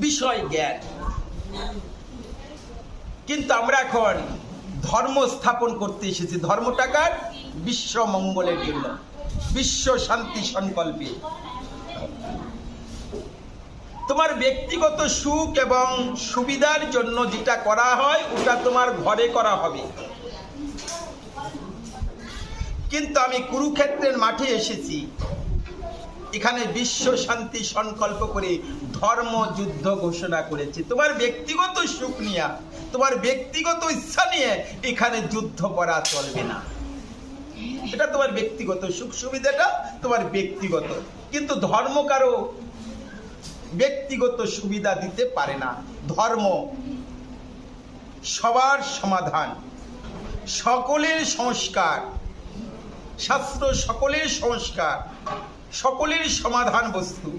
বিষয় জ্ঞান। কিন্তু আমরা এখন ধর্ম স্থাপন করতে এসেছি, ধর্মটাকার বিশ্ব মঙ্গলের জন্য, বিশ্ব শান্তি সংকল্পে। তোমার ব্যক্তিগত সুখ এবং সুবিধার জন্য যেটা করা হয় ওটা তোমার ঘরে করা হবে। কিন্তু আমি কুরুক্ষেত্রের মাঠে এসেছি, এখানে বিশ্ব শান্তি সংকল্প করে ধর্ম যুদ্ধ ঘোষণা করেছি। তোমার ব্যক্তিগত সুখ নিয়ে, তোমার ব্যক্তিগত ইচ্ছা নিয়ে এখানে যুদ্ধ করা চলবে না। এটা তোমার ব্যক্তিগত সুখ সুবিধাটা তোমার ব্যক্তিগত, কিন্তু ধর্ম কারো ব্যক্তিগত সুবিধা দিতে পারে না। ধর্ম সবার সমাধান, সকলের সংস্কার, শাস্ত্র সকলের সংস্কার, সকলের সমাধান বস্তু।